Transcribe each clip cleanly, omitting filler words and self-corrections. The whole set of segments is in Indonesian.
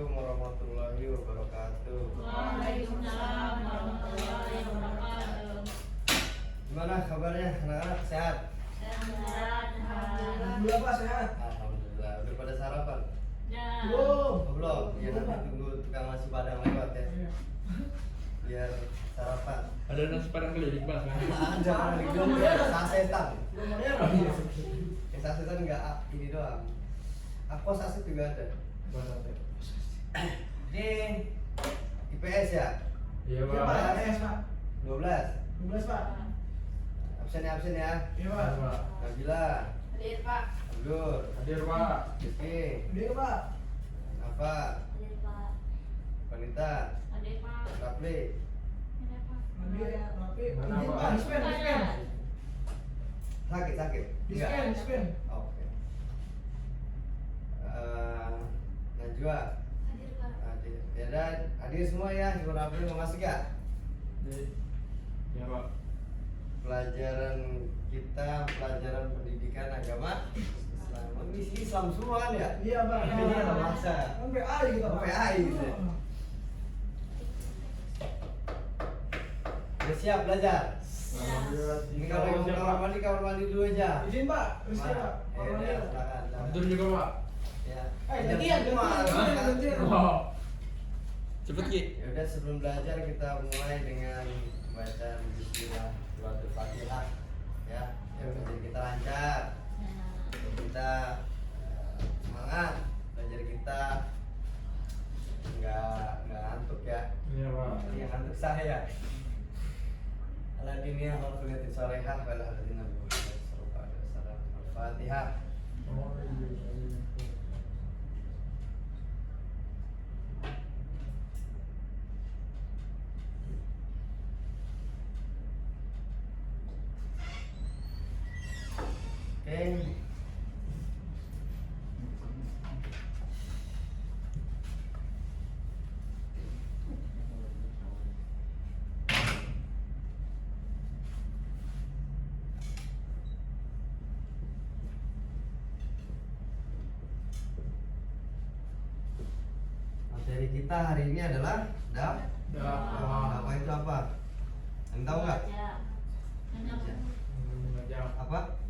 Assalamualaikum warahmatullahi wabarakatuh. Waalaikumsalam warahmatullahi wabarakatuh. Gimana kabarnya anak-anak, sehat? Sehat. Alhamdulillah Pak, sehat. Alhamdulillah. Udah pada sarapan? Ya. Oh, belum? Ya nanti tunggu tukang nasi padang lewat ya. Biar sarapan. Ada nasi padang keliling Pak? Ada belum ya sasetan. Sasetan enggak ini doang. Aku saset juga ada. Ini IPS ya? Iya Iya Pak, Pak. IPS Pak. 12. 12 Pak. Absen ya. Iya Pak. Nabila, Hadir Pak. Abdur, Hadir Pak. Rizky, Iya Pak. Nafa, Hadir Pak. Wanita, Hadir Pak. Rafli. Hadir Pak. Tapi Mana, izin Pak? Pak, dispen. Sakit? Dispen. Oke. Najwa, Hadir Pak. hadir. Ya dan hadir semua ya. Ibu Rafli mau masuk ya? Iya Pak. Pelajaran kita, pelajaran pendidikan agama Islam. Ini sini Islam semua kan ya? Iya Pak. Iya, masa. Kan PAI gitu Pak. PAI gitu ya? Udah siap belajar? Alhamdulillah. Ini kalau yang mau kamar mandi dulu aja. Izin Pak, Rizky Mana? Pak. Ya udah, silakan. Betul juga Pak. Ya. Gantian. Oh. Cepet Ki. Ya udah sebelum belajar kita mulai dengan bacaan Bismillah Suratul Fatihah ya. Ya belajar kita lancar. Kita semangat belajar kita nggak ngantuk ya. Iya Pak. Yang ngantuk saya. Aladiniya wa kuliyatin salihah wa lahadina Al-Fatihah. Oh iya. Oke. Materi kita hari ini adalah dakwah itu apa? Yang tahu nggak? Mengajak. Apa?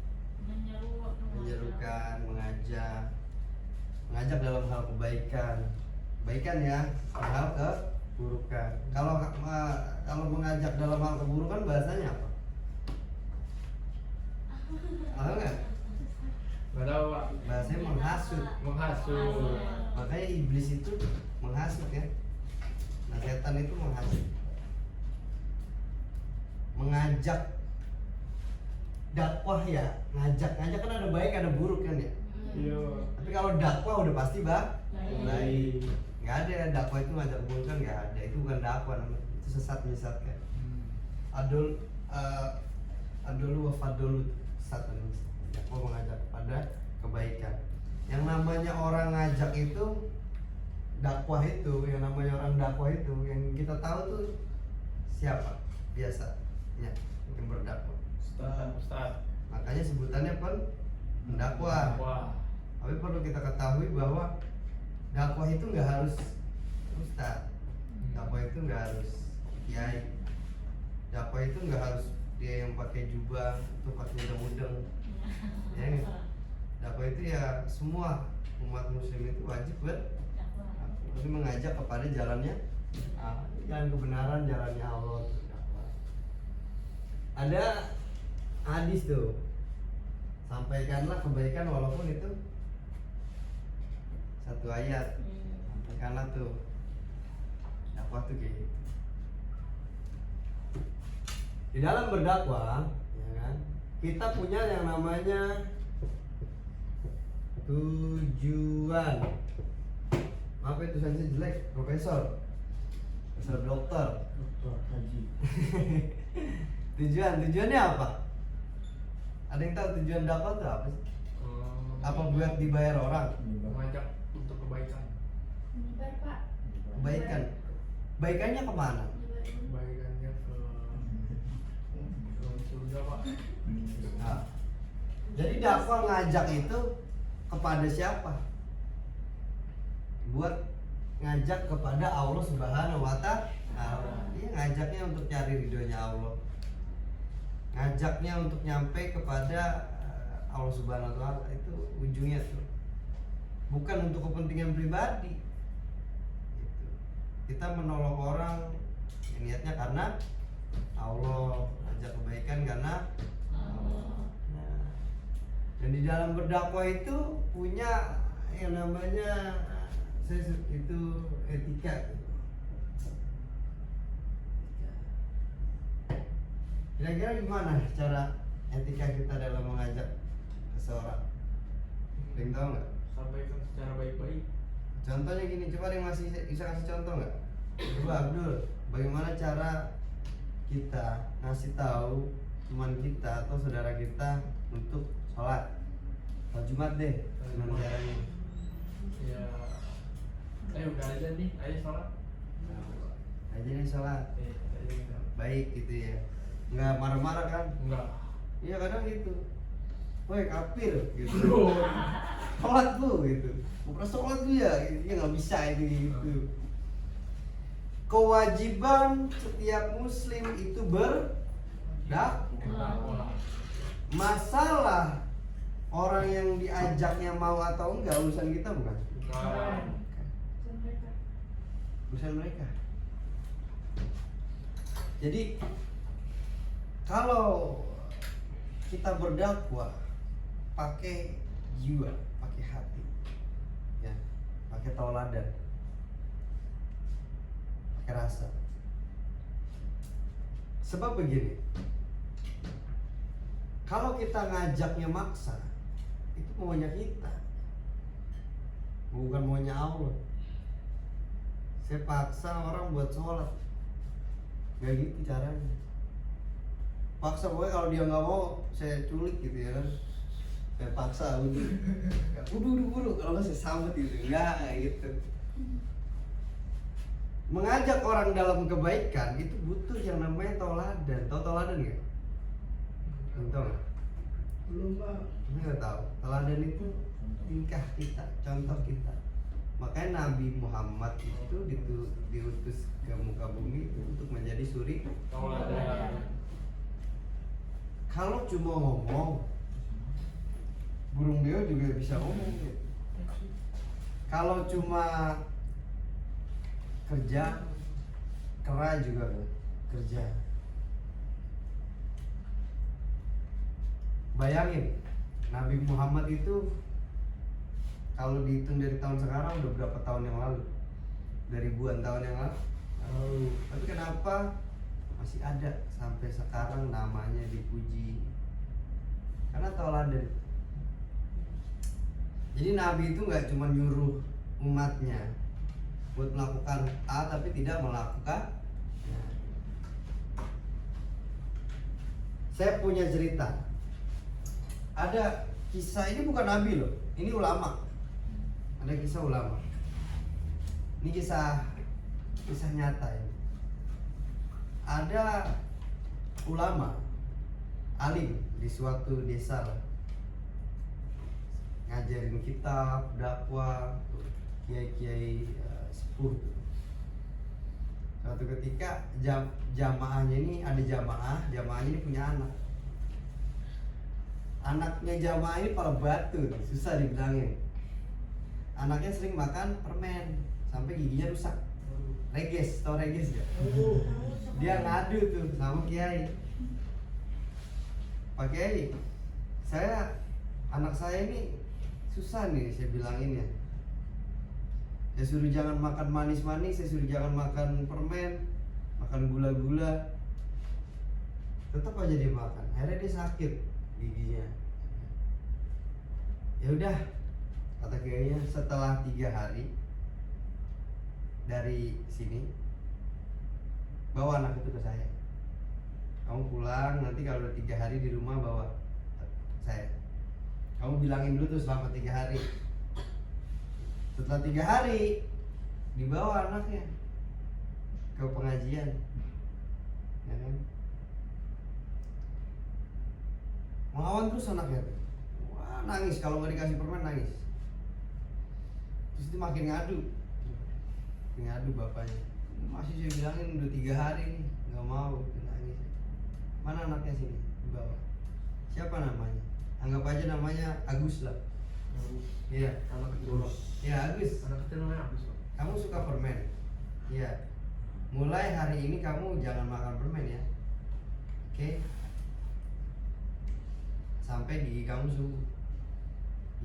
Menyerukan, mengajak dalam hal kebaikan, ya, hal keburukan. Kalau mengajak dalam hal keburukan bahasanya apa? Tahu nggak? Nggak tahu Pak. Bahasanya menghasut. Menghasut. Makanya iblis itu menghasut ya. Nah, setan itu menghasut. Mengajak dakwah ya, ngajak kan ada baik ada buruk kan ya. Iya. Tapi kalau dakwah udah pasti baik. Baik. Nggak ada dakwah itu ngajak buruk kan nggak ada. Itu bukan dakwah namanya. Itu sesat menyesatkan. Adolu wa fadolu sesat dan menyesatkan. Dakwah mengajak pada kebaikan. Yang namanya orang ngajak itu dakwah itu, yang namanya orang dakwah itu yang kita tahu tuh siapa? Biasa ya, yang berdakwah. Ustaz. Makanya sebutannya pendakwah. Wah. Tapi perlu kita ketahui bahwa dakwah itu nggak harus ustaz. Dakwah itu nggak harus kiai. Dakwah itu nggak harus dia yang pakai jubah atau pakai udeng-udeng. Ya, dakwah itu ya semua umat muslim itu wajib ini mengajak kepada jalannya jalan kebenaran, jalannya Allah. Ada hadis tuh, sampaikanlah kebaikan walaupun itu satu ayat. Sampaikanlah tuh dakwah tuh kayak gitu. Di dalam berdakwah ya kan, kita punya yang namanya tujuan. Maaf ya tulisan saya jelek, profesor dokter. Haji. Tujuannya apa? Ada yang tahu tujuan dakwah itu apa sih? Apa buat dibayar orang? Mengajak untuk kebaikan. Menyebar Pak. Kebaikan. Kebaikannya kemana? Kebaikannya ke surga Pak. Nah, jadi dakwah ngajak itu kepada siapa? Buat ngajak kepada Allah Subhanahu wa Ta'ala. Dia ngajaknya untuk cari ridhonya Allah. Ngajaknya untuk nyampe kepada Allah Subhanahu wa Ta'ala. Itu ujungnya tuh. Bukan untuk kepentingan pribadi. Gitu. Kita menolong orang niatnya karena Allah, ngajak kebaikan karena Allah. Nah, dan di dalam berdakwah itu punya yang namanya itu etika. Kira-kira gimana cara etika kita dalam mengajak seseorang? Ada yang tahu nggak? Sampaikan secara baik-baik. Contohnya gini, coba ada yang masih bisa kasih contoh nggak? Coba Abdul, bagaimana cara kita ngasih tahu teman kita atau saudara kita untuk sholat? Sholat Jumat deh, gimana caranya? Ya, udah aja nih, ayo sholat. Aja nih sholat, Aja nih. baik gitu ya. Nggak marah-marah kan? Enggak. Iya kadang gitu. Woi kafir gitu. Sholat lu gitu. Bukan sholat lu ya, ya nggak bisa itu gitu. Kewajiban setiap muslim itu berdakwah. Masalah orang yang diajaknya mau atau enggak urusan kita bukan? Bukan. Urusan mereka. Jadi kalau kita berdakwah pakai jiwa, pakai hati, ya, pakai tauladan, pakai rasa. Sebab begini, kalau kita ngajaknya maksa, itu maunya kita, bukan maunya Allah. Saya paksa orang buat sholat, gak gitu caranya. Paksa pokoknya kalau dia nggak mau saya culik gitu ya kan. Saya paksa udah buru kalau nggak saya sambut gitu, enggak gitu. Mengajak orang dalam kebaikan itu butuh yang namanya tauladan. Tahu tauladan nggak? Tahu nggak? Belum Pak. Nggak tahu. Tauladan itu tingkah kita, contoh kita. Makanya Nabi Muhammad itu diutus ke muka bumi untuk menjadi suri Tauladan. Kalau cuma ngomong, burung beo juga bisa ngomong gitu. Kalau cuma kerja, kera juga kerja. Bayangin, Nabi Muhammad itu kalau dihitung dari tahun sekarang udah berapa tahun yang lalu? Dari ribuan tahun yang lalu. Tapi kenapa masih ada sampai sekarang namanya dipuji? Karena tauladan. Jadi Nabi itu nggak cuma nyuruh umatnya buat melakukan A tapi tidak melakukan. Saya punya cerita. Ada kisah, ini bukan Nabi loh, ini ulama. Ada kisah ulama. Ini kisah nyata ini. Ada ulama alim di suatu desa ngajarin kitab, dakwah, kiai-kiai sepuh. Suatu ketika jamaahnya ini ada jamaahnya ini punya anak. Anaknya jamaah ini para batu, susah dibilangin. Anaknya sering makan permen sampai giginya rusak. Reges, tau reges gak? Dia ngadu tuh sama kiai. Pak Kiai, anak saya ini susah nih, saya bilangin ya. Saya suruh jangan makan manis-manis, saya suruh jangan makan permen, makan gula-gula. Tetap aja dia makan. Akhirnya dia sakit giginya. Ya udah, kata kiainya, setelah 3 hari dari sini bawa anak itu ke saya. Kamu pulang nanti kalau udah 3 hari di rumah bawa saya. Kamu bilangin dulu tuh selama 3 hari. Setelah 3 hari dibawa anaknya ke pengajian, ya kan? Melawan terus anaknya tuh. Wah, nangis kalau nggak dikasih permen nangis. Terus dia makin ngadu. ngadu bapaknya, masih saya bilangin udah 3 hari nih nggak mau, nangis. Mana anaknya sini di bawah, siapa namanya, anggap aja namanya Agus lah. Iya, Anak kecil. ya Agus, Anak kecil namanya Agus, Pak. kamu suka permen? Iya. Mulai hari ini kamu jangan makan permen ya. Oke? Sampai gigi kamu sembuh.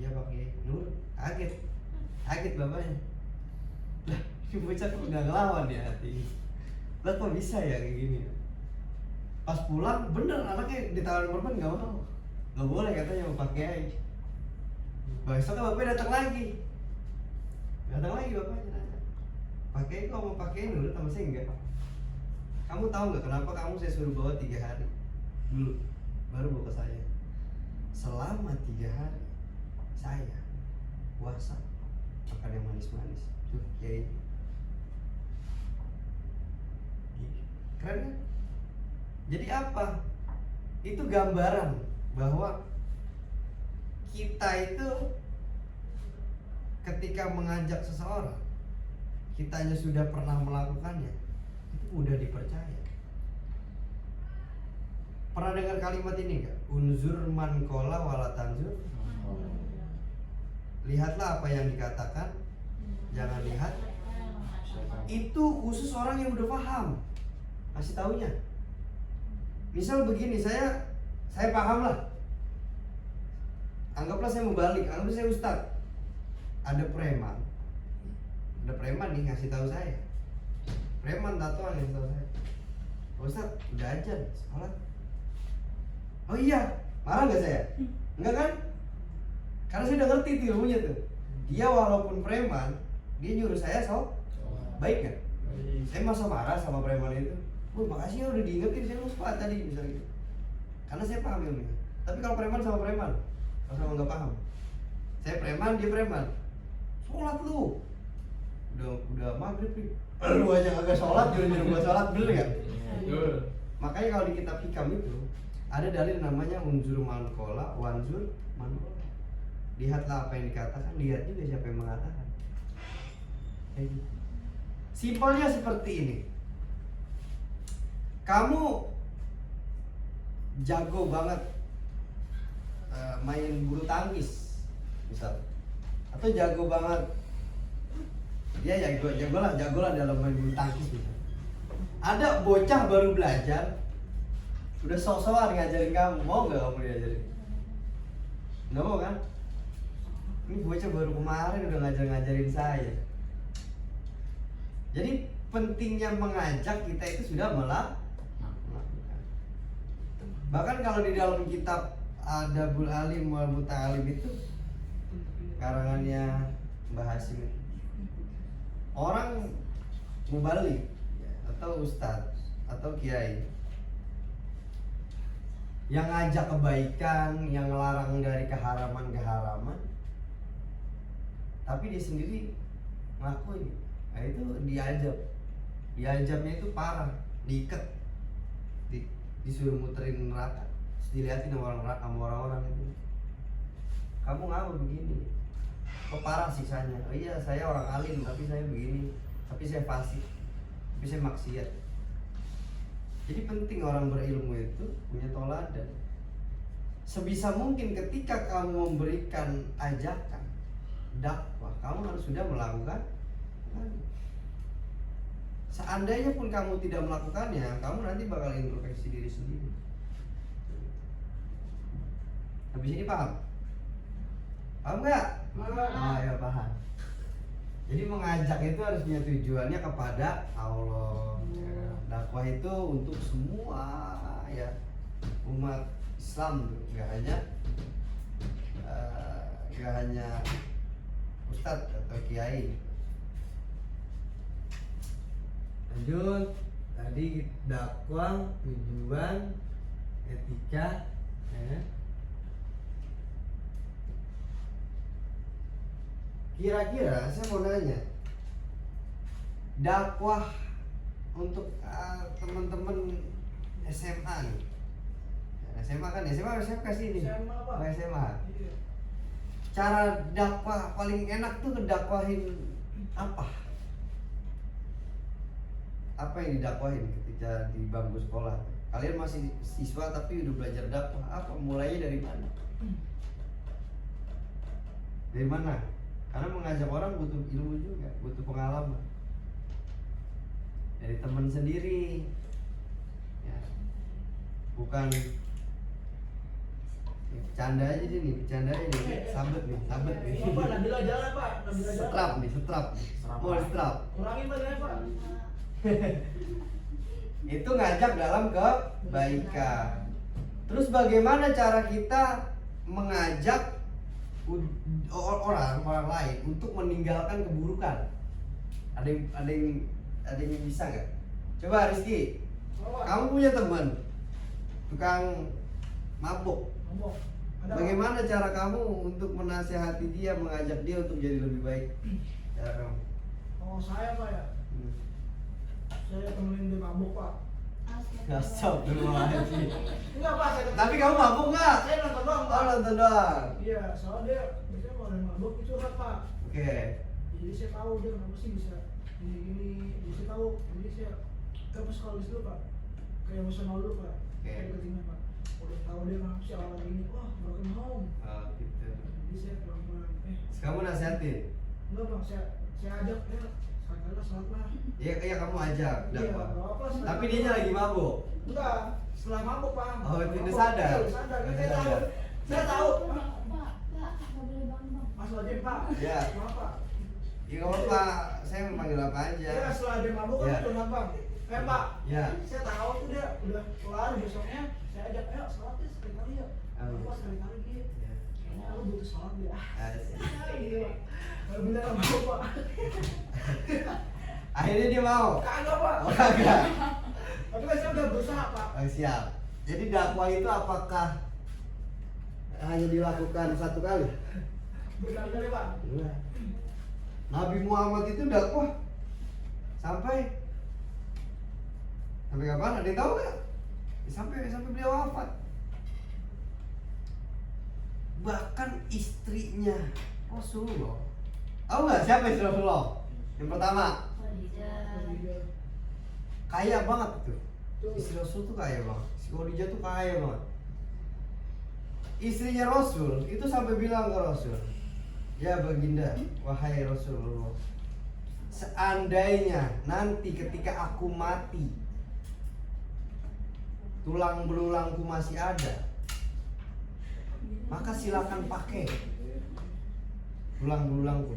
Iya Pak Kiai. Nur, kaget bapaknya. Lah, ini bocah kok nggak ngelawan ya hati. Lah kok bisa ya kayak gini? Pas pulang bener anaknya ditawarin permen nggak mau. Nggak boleh katanya sama Pak Kiai. Besoknya bapaknya datang lagi. Datang lagi bapaknya nanya, Pak Kiai kok mau pakai nurut sama saya enggak? Kamu tahu nggak kenapa kamu saya suruh bawa 3 hari dulu, baru bawa ke saya. Selama 3 hari saya puasa makan yang manis-manis. Tuh Kiai, keren kan? Jadi apa? Itu gambaran bahwa kita itu ketika mengajak seseorang, kitanya sudah pernah melakukannya, itu mudah dipercaya. Pernah dengar kalimat ini enggak? Unzur man qala wala tanzur. Lihatlah apa yang dikatakan, jangan lihat. Itu khusus orang yang udah paham. Kasih taunya. Misal begini, saya paham lah. Anggaplah saya mau balik, anggaplah saya ustadz. Ada preman nih ngasih tahu saya, preman tatoan yang tahu saya, Ustaz udah ajan sholat. Oh iya, marah nggak saya? Enggak kan? Karena saya udah ngerti tuh ilmunya tuh. Dia walaupun preman, dia nyuruh saya baik nggak? Saya masa marah sama preman itu? Makasih ya udah diingetin, saya lupa tadi misalnya. Karena saya paham ilmunya. Tapi kalau preman sama preman, kalau sama nggak paham, saya preman, dia preman. Sholat lu, udah maghrib nih, lu aja kagak sholat, nyuruh gua sholat, bener nggak? Makanya kalau di kitab hikam itu ada dalil namanya unzur man qala wanzur man qala. Lihatlah apa yang dikatakan, lihat juga siapa yang mengatakan. Kayak gitu. Simpelnya seperti ini. Kamu jago banget main bulu tangkis misal, atau jago banget, jago lah dalam main bulu tangkis misal. Ada bocah baru belajar, udah sok-sokan ngajarin kamu, mau nggak kamu diajarin? Nggak mau kan? Ini bocah baru kemarin udah ngajarin saya. Jadi pentingnya mengajak kita itu sudah melakukan. Bahkan kalau di dalam kitab Adabul Alim wal Muta'alim itu karangannya Mbah Hasim itu, orang mubalik atau ustadz atau kiai yang ngajak kebaikan, yang ngelarang dari keharaman, tapi dia sendiri ngelakuin, nah itu diajabnya itu parah, diikat, disuruh muterin neraka, terus dilihatin sama orang-orang itu, kamu ngapa begini, kok parah siksanya? Oh iya, saya orang alim tapi saya begini, tapi saya fasik, tapi saya maksiat. Jadi penting orang berilmu itu punya toladan. Sebisa mungkin ketika kamu memberikan ajakan dakwah, kamu harus sudah melakukan. Seandainya pun kamu tidak melakukannya, kamu nanti bakal introspeksi diri sendiri. Habis ini paham? Paham nggak? Ah ya paham. Jadi mengajak itu harus punya tujuannya kepada Allah. Dakwah itu untuk semua ya umat Islam, nggak hanya ustadz atau kiai. Lanjut, tadi dakwah, tujuan, etika, ya. Kira-kira saya mau nanya, dakwah untuk teman-teman SMA nih, SMA kan, SMA kasih ini, SMA. Cara dakwah paling enak tuh ngedakwahin apa? apa yang didakwahin ketika di bangku sekolah? Kalian masih siswa tapi udah belajar dakwah. Apa mulainya dari mana? Dari mana? Karena mengajak orang butuh ilmu juga, butuh pengalaman. Dari teman sendiri. Ya. Bukan bercanda aja nih, bercanda aja nih. Sabet nih. Pak, Nabila jalan Pak, Nabila jalan. Setrap nih. Mau setrap. Kurangin Pak, jalan, Pak. Itu ngajak dalam kebaikan. Terus bagaimana cara kita mengajak orang lain untuk meninggalkan keburukan? Ada yang bisa nggak? Coba Rizky, kamu punya teman tukang mabuk. Ngomong. Ada, Pak. Bagaimana cara kamu untuk menasehati dia, mengajak dia untuk jadi lebih baik? Cara kamu? Oh, saya Pak ya. Saya temenin dia mabuk Pak. Astagfirullahaladzim. Enggak Pak, saya Tapi kamu mabuk nggak? Saya nonton doang Oh, Pak. nonton doang. Iya, soalnya dia biasanya kalau ada mabuk itu curhat Pak. Oke. Jadi saya tahu dia kenapa sih bisa gini. Jadi saya tahu. Jadi saya ke psikologis dulu Pak. Ke emosional dulu Pak. Oke. Kayak ketinggian Pak. Udah tahu dia kenapa sih awal gini. Wah, broken home. Oh, gitu. Jadi saya pelan-pelan. Terus kamu nasihatin? Enggak Bang, saya ajak ya. Sekali sholat lah. Iya kamu ajak dakwah. Iya, apa, Tapi dia lagi mabuk. Enggak, setelah mabuk Pak. Oh, itu udah Mabuk, sadar. iya, udah sadar. Kan saya Udah tahu. sadar. Saya tahu. Pak, nggak boleh bang. Mas Wajib Pak. Iya. Maaf Pak. Ya nggak apa-apa, saya memanggil apa aja. Iya, setelah dia mabuk kan Iya. curhat Bang. Pak, Iya. saya tahu tuh dia udah keluar besoknya. Saya ajak, ayo sholat deh sekali-kali ya. Amin. Apa sekali-kali gitu. Iya. Kayaknya lu butuh sholat dia. Asik. Gitu Pak. Kalau bener mabuk Pak. Akhirnya dia mau. Kagak Pak. Oh kagak. Tapi kan saya udah berusaha Pak. Oh, siap. Jadi dakwah itu apakah hanya dilakukan satu kali? Berkali-kali Pak. Enggak. Nabi Muhammad itu dakwah sampai kapan? Ada yang tahu nggak? Sampai beliau wafat. Bahkan istrinya Rasulullah. Tahu nggak siapa istri Rasulullah? Yang pertama, kaya banget tuh. Istri Rasul tuh kaya banget. Si Khadijah tuh kaya banget. Istrinya Rasul itu sampai bilang ke Rasul, ya baginda, wahai Rasulullah, seandainya nanti ketika aku mati tulang belulangku masih ada, maka silakan pakai tulang belulangku.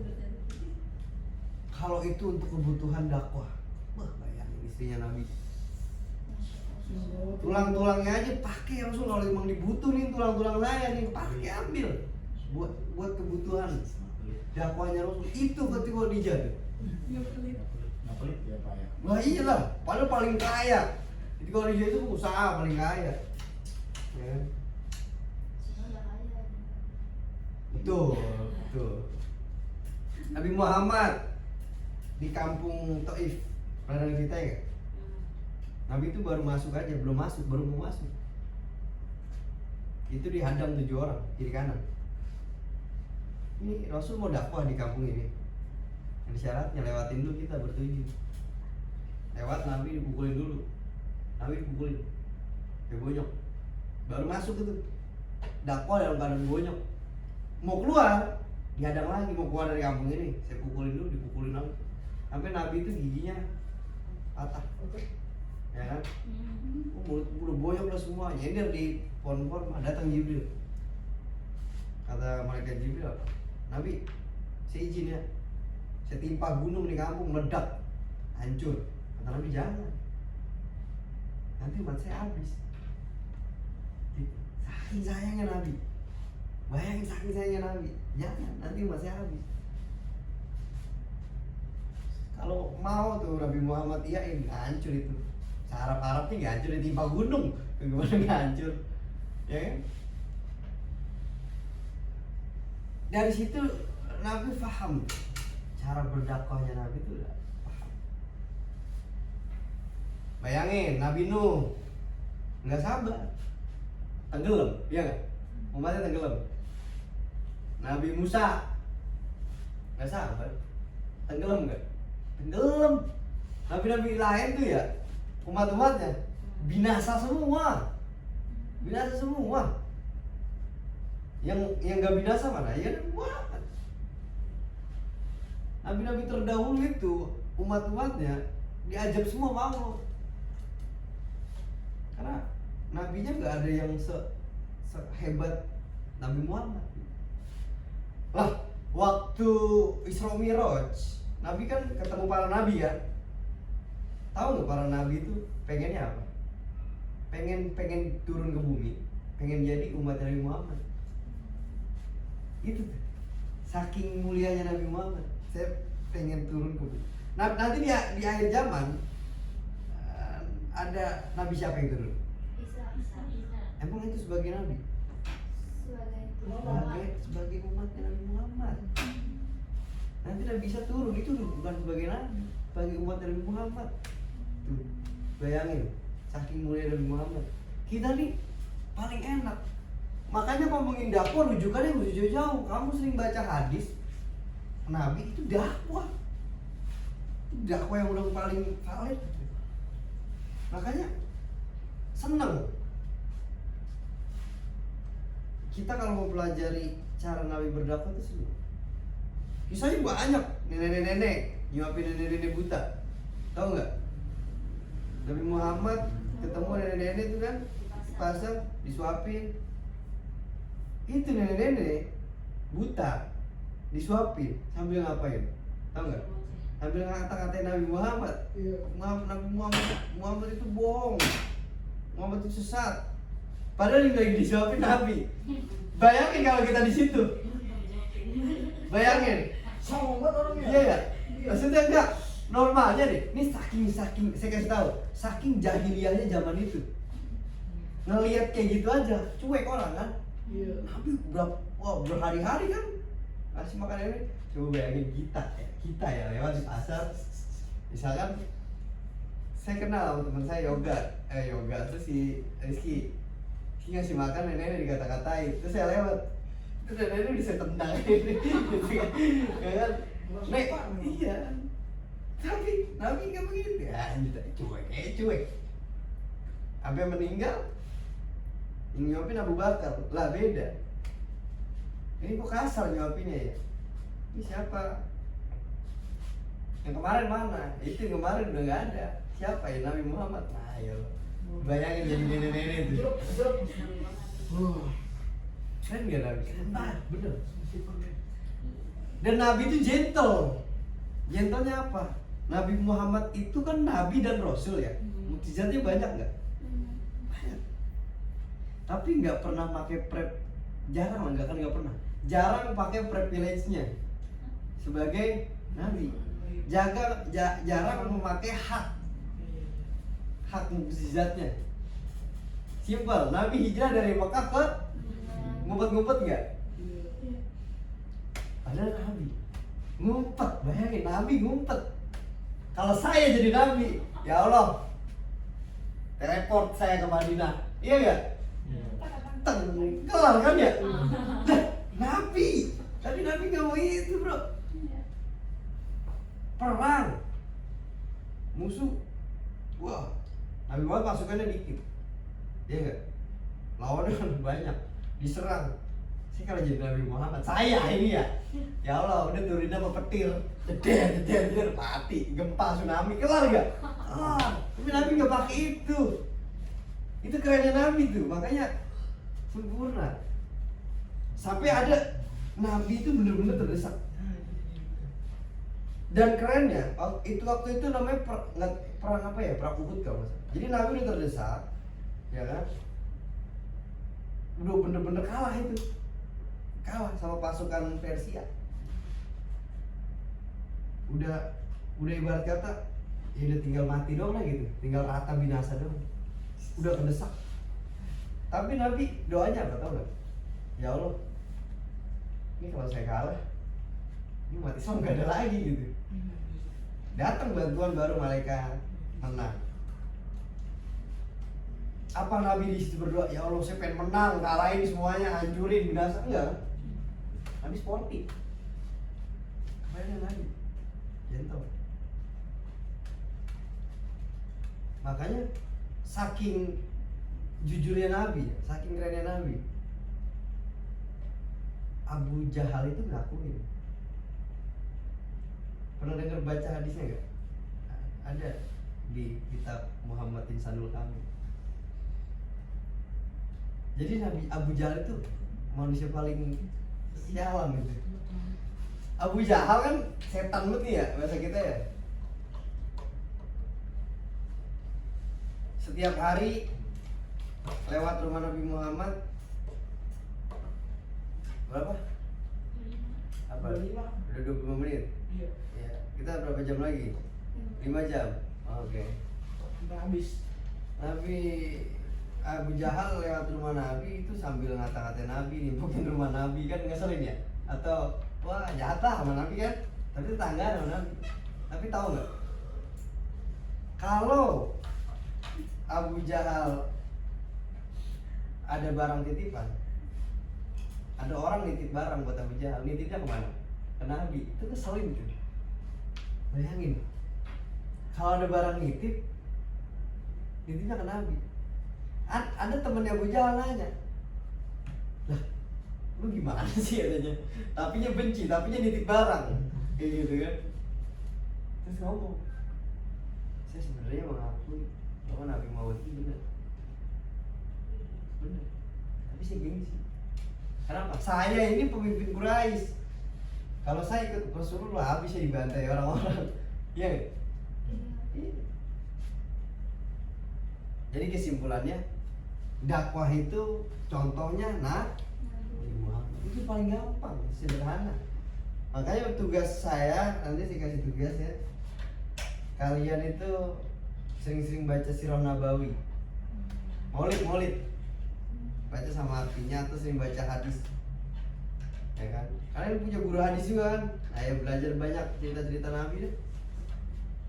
Kalau itu untuk kebutuhan dakwah. Wah, bayangin istrinya Nabi. Tulang-tulangnya aja pakai Rasul, kalau memang dibutuhin tulang-tulang saya nih, pakai ambil buat kebutuhan dakwahnya Rasul. Itu ketika Khadijah tuh. Nggak pelit ya Pak ya. Wah iyalah, padahal paling kaya. Jadi Khadijah itu usaha paling kaya. Ya. Betul. Nabi Muhammad di kampung Taif, pernah dengar cerita ya? Nabi itu baru masuk aja, baru mau masuk. Itu dihadang 7 orang, kiri kanan. Ini Rasul mau dakwah di kampung ini. Ada syaratnya, lewatin dulu kita bertujuh. Lewat Nabi dipukulin dulu. Nabi dipukulin. Dia bonyok. Baru masuk itu. Dakwah dalam keadaan bonyok. Mau keluar, dihadang lagi, mau keluar dari kampung ini. Saya pukulin dulu, dipukulin lagi. Sampai Nabi itu giginya patah. Ya kan? Mulut udah boyok lah semua. Nyender di pohon-pohon, datang Jibril. Kata malaikat Jibril apa? Nabi, saya izin ya. Saya timpa gunung di kampung, meledak, hancur. Kata Nabi, jangan. Nanti umat saya habis. Saking sayangnya Nabi. Bayangin saking sayangnya Nabi. Jangan, nanti umat saya habis. Kalau mau tuh Nabi Muhammad iyain, hancur itu. Arab-Arabnya nggak hancur, ditimpa gunung. Gimana nggak hancur? Ya kan? Dari situ Nabi paham cara berdakwahnya Nabi itu udah paham. Bayangin Nabi Nuh nggak sabar, tenggelam, iya nggak? Umatnya tenggelam. Nabi Musa nggak sabar, tenggelam nggak? Tenggelam, Nabi-nabi lain tuh ya umat-umatnya binasa semua. Binasa semua. Yang gak binasa mana? Ya Nabi Muhammad. Nabi-nabi terdahulu itu umat-umatnya diajab semua sama Allah. Karena nabinya nggak ada yang sehebat Nabi Muhammad. Lah, waktu Isra Mi'raj, Nabi kan ketemu para nabi kan. Tahu nggak para nabi itu pengennya apa? Pengen turun ke bumi, pengen jadi umat Nabi Muhammad. Itu tuh. Saking mulianya Nabi Muhammad, saya pengen turun ke bumi. Nah, nanti di akhir zaman ada nabi siapa yang turun? Isa. Emang itu sebagai nabi? Sebagai umatnya Nabi Muhammad. Nanti Nabi Isa turun itu bukan sebagai nabi, sebagai umat Nabi Muhammad. Tuh, bayangin, saking mulia Nabi Muhammad. Kita nih paling enak. Makanya ngomongin dakwah rujukannya harus jauh-jauh. Kamu sering baca hadis Nabi itu dakwah. Dakwah yang udah paling valid. Makanya seneng kita kalau mau pelajari cara Nabi berdakwah itu seneng. Kisahnya banyak, nenek-nenek nyuapin nenek-nenek buta. Tahu nggak? Nabi Muhammad ketemu nenek-nenek itu kan di pasar disuapin. Itu nenek-nenek buta disuapin sambil ngapain? Tahu nggak? Sambil ngata-ngatain Nabi Muhammad. Iya. Nabi Muhammad itu bohong. Muhammad itu sesat. Padahal yang lagi disuapin Nabi. Bayangin kalau kita di situ. Bayangin. Sama banget orangnya. Iya ya. Maksudnya enggak normalnya deh. Ini saking saya kasih tahu, saking jahiliyahnya zaman itu. Ngelihat kayak gitu aja, cuek orang kan. Iya. Nabi berhari-hari kan kasih makan ini. Coba bayangin kita ya lewat di pasar. Misalkan saya kenal sama teman saya yoga terus si Rizky ngasih makan nenek dikata-katain terus saya lewat terus nenek bisa tendang ya kan nek iya tapi Nabi nggak begitu ya cuek sampai meninggal yang nyuapin Abu Bakar lah beda ini kok kasar nyuapinnya ya ini siapa yang kemarin mana itu yang kemarin udah nggak ada siapa ya Nabi Muhammad nah ayo bayangin jadi nenek-nenek itu keren gak Nabi? Bener dan Nabi itu gentlenya apa? Nabi Muhammad itu kan Nabi dan Rasul ya mukjizatnya banyak gak? Banyak tapi gak pernah pakai jarang jarang pakai privilege-nya sebagai Nabi jarang memakai hak mukjizatnya. Simpel, Nabi hijrah dari Mekah ke ngumpet-ngumpet nggak? Padahal Nabi ngumpet, bayangin Nabi ngumpet. Kalau saya jadi Nabi, ya Allah, teleport saya ke Madinah, iya nggak? Kelar kan ya? Nabi, tapi Nabi nggak mau itu bro. Perang, musuh, wah, Nabi Muhammad pasukannya dikit, iya nggak? Lawannya kan banyak, diserang. Saya kalau jadi Nabi Muhammad, saya ini ya Allah, udah turunin apa petir, jeder, mati, gempa, tsunami, kelar nggak? Tapi Nabi nggak pakai itu. Itu kerennya Nabi tuh, makanya sempurna. Sampai ada Nabi itu bener-bener terdesak. Dan kerennya, waktu itu namanya perang apa ya? Perang Uhud kalau nggak salah. Jadi Nabi udah terdesak, ya kan? Udah bener-bener kalah itu, kalah sama pasukan Persia. Udah ibarat kata, ya udah tinggal mati doang lah gitu, tinggal rata binasa doang. Udah terdesak. Tapi Nabi doanya apa tau nggak? Ya Allah, ini kalau saya kalah, ini mati Islam nggak ada lagi gitu. Datang bantuan baru malaikat menang. Apa Nabi di situ berdoa, ya Allah saya pengen menang, kalahin semuanya, hancurin, binasa? Enggak. Nabi sportif. Kayaknya Nabi gentle. Makanya saking jujurnya Nabi, saking kerennya Nabi, Abu Jahal itu ngakuin. Pernah dengar baca hadisnya nggak? Ada di kitab Muhammad Insanul Kamil. Jadi Nabi Abu Jahal itu manusia paling sialan gitu. Abu Jahal kan setan banget nih ya bahasa kita ya. Setiap hari lewat rumah Nabi Muhammad berapa? Apa? 25. Udah 25 menit? Iya. Ya, kita berapa jam lagi? 5 jam? Oke. Udah habis. Nabi Abu Jahal lewat rumah Nabi itu sambil ngata-ngatain Nabi, nimpukin rumah Nabi, kan ngeselin ya? Atau wah jahat lah sama Nabi kan? Tapi tetangga sama Nabi. Tapi tahu nggak? Kalau Abu Jahal ada barang titipan, ada orang nitip barang buat Abu Jahal, nitipnya kemana? Ke Nabi. Itu keselin tuh. Bayangin, kalau ada barang nitip, nitipnya ke Nabi. Ada temennya Abu Jahal nanya, lah lu gimana sih katanya? Tapinya benci, tapinya nitip barang, kayak gitu kan? Terus ngomong, saya sebenarnya mengakui bahwa Nabi Muhammad itu benar, tapi saya gengsi. Kenapa? Saya ini pemimpin Quraisy. Kalau saya ikut Rasulullah habis saya dibantai orang-orang. Iya nggak? Iya. Jadi kesimpulannya, dakwah itu contohnya Nabi Muhammad. Itu paling gampang, sederhana. Makanya tugas saya, nanti saya kasih tugas ya. Kalian itu sering-sering baca Sirah Nabawi. Maulid. Baca sama artinya atau sering baca hadis. Ya kan? Kalian punya guru hadis juga kan? Ayo belajar banyak cerita-cerita Nabi deh.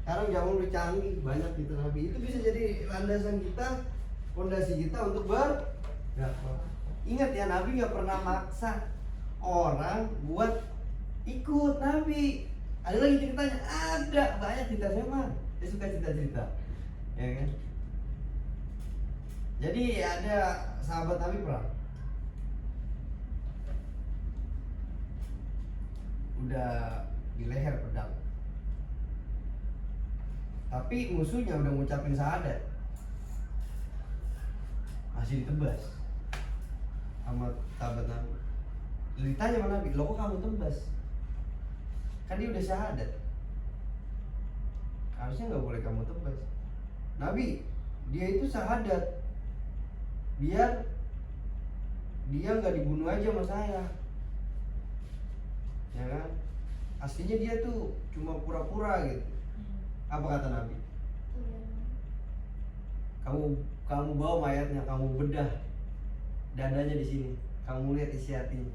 Sekarang zaman udah canggih, banyak cerita Nabi. Itu bisa jadi landasan kita, fondasi kita untuk berdakwah. Ingat ya, Nabi nggak pernah maksa orang buat ikut Nabi. Ada lagi ceritanya, ada banyak cerita saya dia suka cerita-cerita, ya kan? Jadi ada sahabat Nabi perang, udah di leher pedang, tapi musuhnya udah ngucapin syahadat, masih ditebas sama sahabat Nabi. Ditanya sama Nabi, lo kok kamu tebas? Kan dia udah syahadat, harusnya nggak boleh kamu tebas. Nabi, dia itu syahadat biar dia nggak dibunuh aja sama saya, ya kan? Aslinya dia tuh cuma pura-pura gitu. Apa kata Nabi? Kamu bawa mayatnya, kamu bedah dadanya di sini, kamu lihat isi hatinya.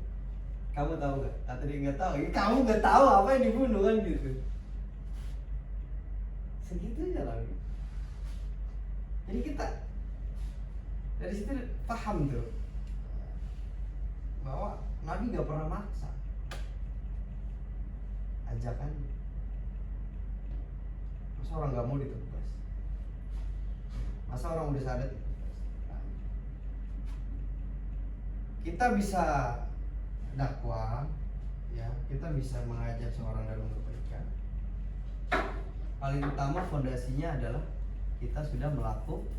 Kamu tahu nggak? Kata dia nggak tahu. Ya, kamu nggak tahu apa yang dibunuh kan gitu. Segitunya lagi. Jadi kita dari situ paham tuh bahwa Nabi nggak pernah maksa ajakan. Masa orang nggak mau ditebas? Masa orang udah sadar ditebas? Kita bisa dakwah, ya, kita bisa mengajak seorang dalam kebaikan. Paling utama fondasinya adalah kita sudah melakukan.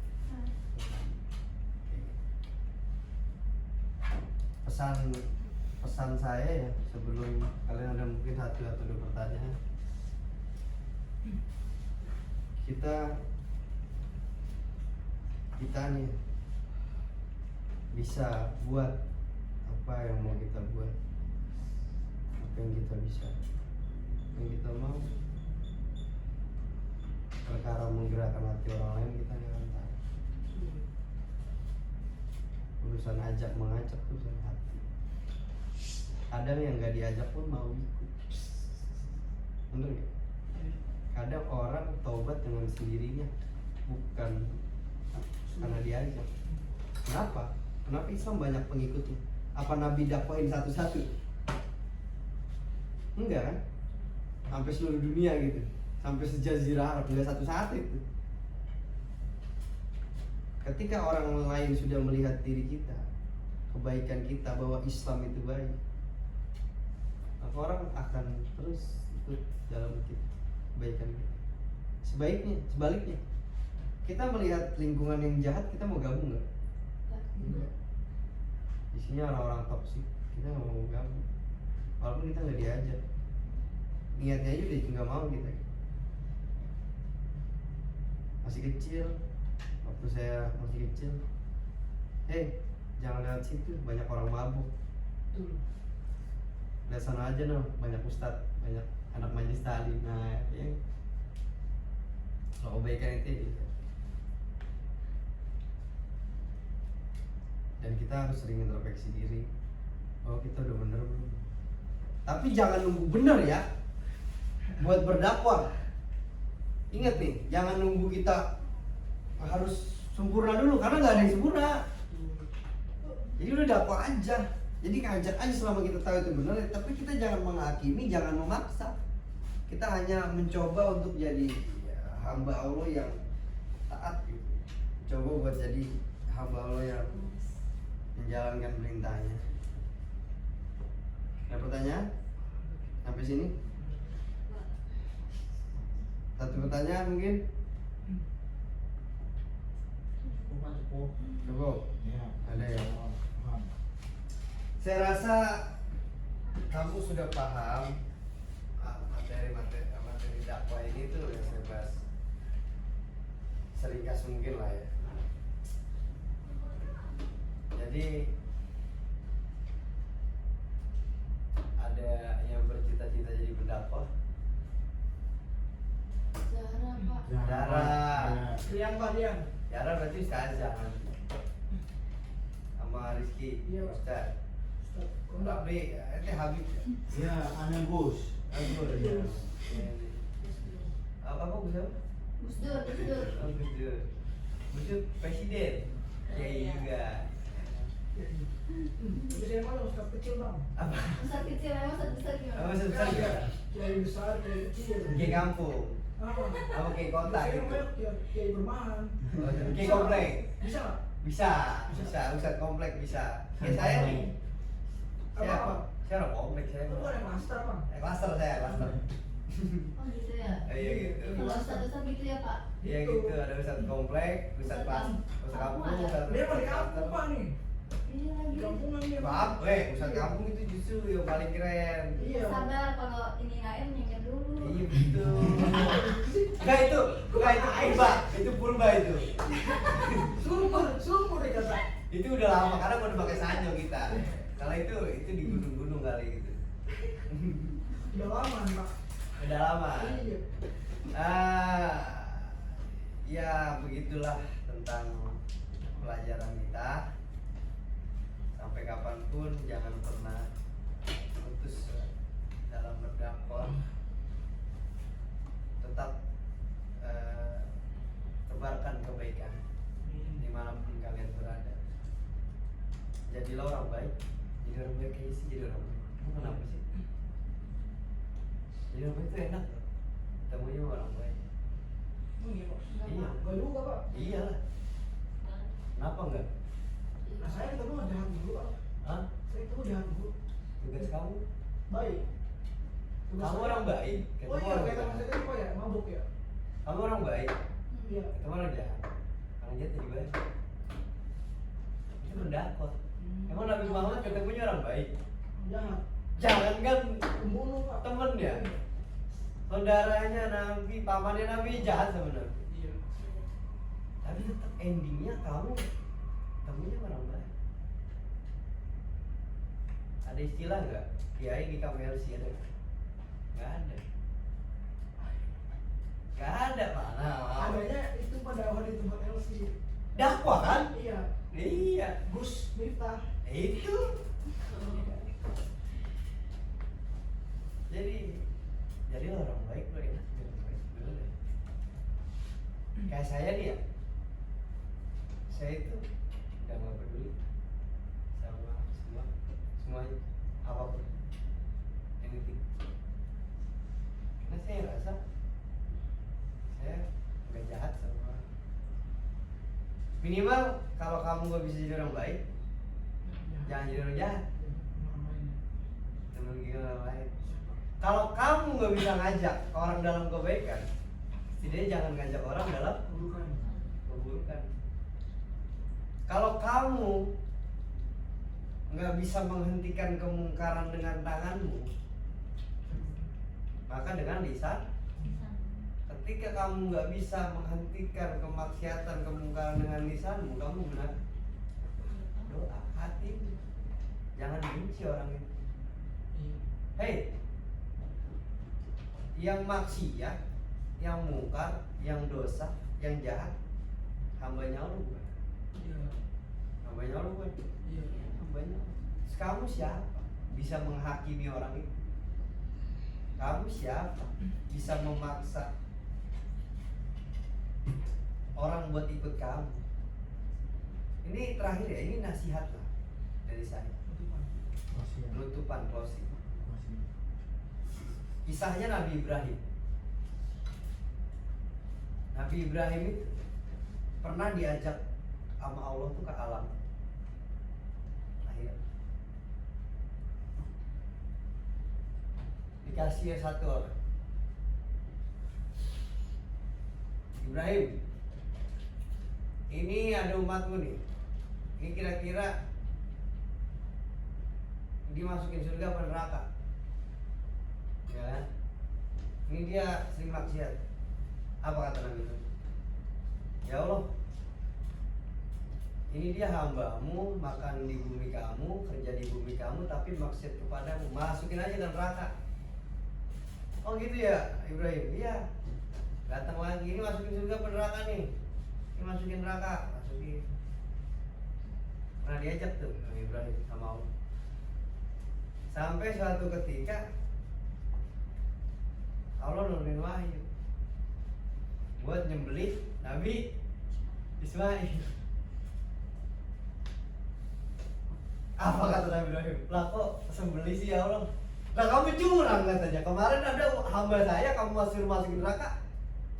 Pesan saya ya, sebelum kalian ada mungkin satu atau dua pertanyaan, kita nih bisa buat apa yang mau kita buat, apa yang kita bisa, yang kita mau. Perkara menggerakkan hati orang lain kita jangan tahu. Urusan ajak mengajak urusan hati. Kadang yang nggak diajak pun mau ikut. Bener nggak? Kadang orang taubat dengan sendirinya, bukan karena diajak. Kenapa? Kenapa Islam banyak pengikutnya? Apa Nabi dakwain satu-satu? Enggak kan? Sampai seluruh dunia gitu, sampai sejazirah Arab, enggak satu-satu itu. ketika orang lain sudah melihat diri kita, kebaikan kita, bahwa Islam itu baik, maka orang akan terus ikut dalam kebaikan kita. Sebaliknya, kita melihat lingkungan yang jahat, kita mau gabung nggak? Enggak. Isinya orang-orang toksik, kita nggak mau gabung, walaupun kita nggak diajak. Niatnya aja udah nggak mau kita. Masih kecil, waktu saya masih kecil, jangan lewat situ, banyak orang mabuk. Betul. Lihat sana aja noh, banyak ustadz, banyak anak majelis taklim. Nah, ya. Kalau kebaikan itu ya. Dan kita harus sering introspeksi diri, bahwa kita udah bener belum. Tapi jangan nunggu bener ya buat berdakwah. Ingat nih, jangan nunggu kita harus sempurna dulu, karena nggak ada yang sempurna. Jadi udah dakwah aja. Jadi ngajak aja selama kita tahu itu benar, tapi kita jangan menghakimi, jangan memaksa. Kita hanya mencoba untuk jadi hamba Allah yang taat gitu. Coba buat jadi hamba Allah yang menjalankan perintahnya. Ada pertanyaan? Sampai sini? Satu pertanyaan mungkin? Cukup? Ya. Ada ya? Paham. Saya rasa kamu sudah paham materi dakwah ini tuh yang saya bahas seringkas mungkin lah ya. Jadi ada yang bercita-cita jadi pendakwah. Zahra, Pak. Zahra. Rian Pak, Rian. Zahra berarti ustazah nanti. Sama Rizky, Iya, Pak. Ustaz. Ustaz, Kondang. Tapi ini Habib ya? Ya, aneh Gus. Aku ya. Apa bisa? Gus Dur, Gus Dur. Oh, Gus Dur presiden. Ya juga. Tapi saya malah Ustaz kecil bang. Apa? Ustaz kecil, Ustaz besar gimana? Apa besar ya? Kiai besar, kiai kecil. Kayak kampung. Apa kayak kota Saya gitu? mah kiai bermahan. Kayak komplek. Bisa nggak? Bisa. Ustadz komplek bisa. Kayak saya nih. Saya Apa? Saya orang komplek saya. Itu ada master bang. Klaster saya, klaster. Oh gitu ya. Iya gitu. Kalau Ustaz gitu ya Pak. Iya gitu, ada ustadz komplek, ustadz kelas, ustadz kampung, ustadz Dia paling kampung pak nih. Iya lagi. Di kampungan dia. Maaf, ustadz kampung itu justru yang paling keren. Iya. Sabar kalau ini naik nyanyi dulu. Iya betul. Enggak itu purba, itu purba itu. Sumur deh kata. Itu udah lama karena udah pakai sanyo kita. Kalau itu di gunung-gunung kali gitu. Udah lama nih pak. Udah lama. Iya. Ya begitulah tentang pelajaran kita. Sampai kapanpun jangan pernah putus dalam berdakwah. Tetap tebarkan kebaikan dimanapun kalian berada. Jadilah orang baik. Jadi orang baik kayak sih, jadi orang baik. Kamu kenapa sih? Jadi orang baik itu enak tuh. Ketemunya sama orang baik. Iya pak. Iya. Gak juga pak. Iyalah. Kenapa enggak? Nah saya ketemu jahat dulu pak. Hah? Saya ketemu jahat dulu. Tugas kamu? Baik. Tugas Kamu saya- orang baik. Oh Ketemu iya, orang kayak teman jahat. saya tadi pak ya, mabuk ya. Kamu orang baik. Iya. Ketemu orang jahat. Orang jahat jadi baik. Itu berdakwah. Emang Nabi Muhammad ketemunya orang baik? Jahat. Jangan kan Pembunuh pak. temen ya? Saudaranya Nabi, pamannya Nabi jahat sama Nabi. Iya. Tapi tetap endingnya kamu ketemunya orang baik. Ada istilah nggak? Kiai di KMLC ada nggak? Nggak ada. Nggak ada mana? Adanya itu pada awal di tempat LC. Dakwah kan? Iya. Iya. Gus Miftah. Itu. Jadi orang baik loh ya. Orang baik dulu deh. Kayak saya nih ya. Saya itu udah nggak peduli sama semuanya apapun, anything. Karena saya rasa saya nggak jahat sama Minimal kalau kamu nggak bisa jadi orang baik, jangan jadi orang jahat. Jangan gila orang lain. Kalau kamu nggak bisa ngajak orang dalam kebaikan, setidaknya jangan ngajak orang dalam keburukan. Kalau kamu nggak bisa menghentikan kemungkaran dengan tanganmu, maka dengan lisan. Ketika kamu nggak bisa menghentikan kemaksiatan kemungkaran dengan lisanmu, kamu benar doa hati. Jangan benci orang itu. Hei, yang maksiat, yang mungkar, yang dosa, yang jahat, hambanya Allah bukan? Hambanya Allah bukan? Hambanya Allah. Terus kamu siapa? Bisa menghakimi orang itu? Kamu siapa? Bisa memaksa orang buat ikut kamu? Ini terakhir ya, ini nasihat lah dari saya. Penutupan, closing. Kisahnya Nabi Ibrahim. Nabi Ibrahim itu pernah diajak sama Allah tuh ke alam lahir. Dikasih satu orang. Ibrahim, ini ada umatmu nih. Ini kira-kira dimasukin surga apa neraka? Ya kan? Ini dia sering maksiat. Apa kata Nabi itu? Ya Allah, ini dia hambamu, makan di bumi kamu, kerja di bumi kamu, tapi maksiat kepadamu, masukin aja ke neraka. Oh gitu ya Ibrahim? Iya. Datang lagi, ini masukin surga apa neraka nih? Ini masukin neraka, masukin. Pernah diajak tuh Nabi Ibrahim sama Allah. Sampai suatu ketika Allah nurunin wahyu buat nyembelih Nabi Ismail. Apa kata Nabi Ibrahim? Lah kok sembelih sih ya Allah? Lah kamu curang katanya. Kemarin ada hamba saya kamu masukin neraka.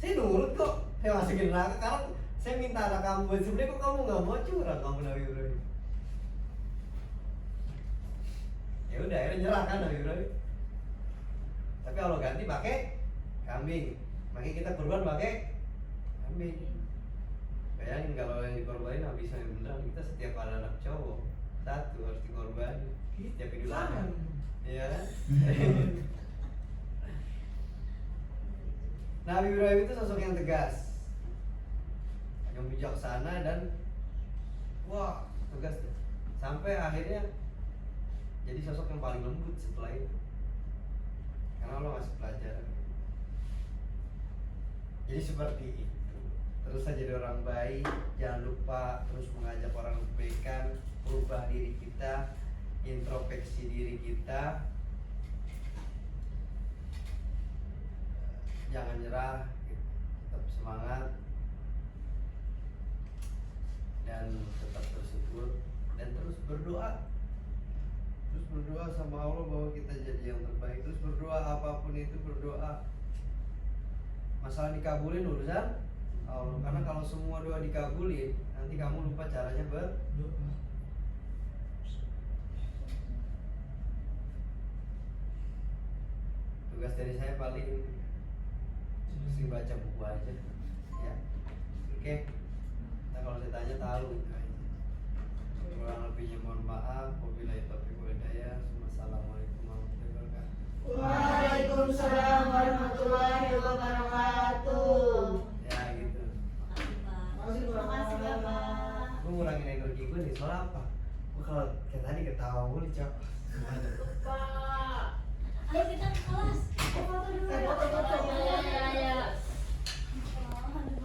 Saya nurut kok, saya masukin neraka karena saya minta anak kamu buat sembelih, kok kamu nggak mau? Curang kamu Nabi Ibrahim. Ya udah, akhirnya nyerah kan Nabi Ibrahim. Tapi Allah ganti pakai kambing. Makanya kita kurban pakai kambing. Bayangin kalau yang dikorbanin habis yang beneran, kita setiap ada anak cowok satu harus dikorbanin. Setiap Idul Adha. Iya kan? Nabi Ibrahim itu sosok yang tegas, yang bijaksana dan wah tegas tuh. Sampai akhirnya jadi sosok yang paling lembut setelah itu. Karena Allah ngasih pelajaran. Jadi seperti itu. Terus saja jadi orang baik, jangan lupa terus mengajak orang kebaikan, merubah diri kita, introspeksi diri kita. Jangan nyerah, tetap semangat dan tetap bersyukur dan terus berdoa. Terus berdoa sama Allah bahwa kita jadi yang terbaik. Terus berdoa apapun itu berdoa. Masalah dikabulin urusan Allah. Karena kalau semua doa dikabulin, nanti kamu lupa caranya berdoa. Tugas dari saya paling mesti baca buku aja, ya. Oke. Nah, kalau saya tanya tahu. Kurang lebihnya mohon maaf. Wabillahi taufiq wal hidayah. Wassalamualaikum warahmatullahi wabarakatuh. Waalaikumsalam warahmatullahi wabarakatuh. Ya gitu. Terima kasih Bapak. Gue ngurangin energi gue nih. Soal apa? Gue kalau kayak tadi ketawa mulu cok. Pak. Ayo kita ke kelas. Foto dulu. Foto. Ya.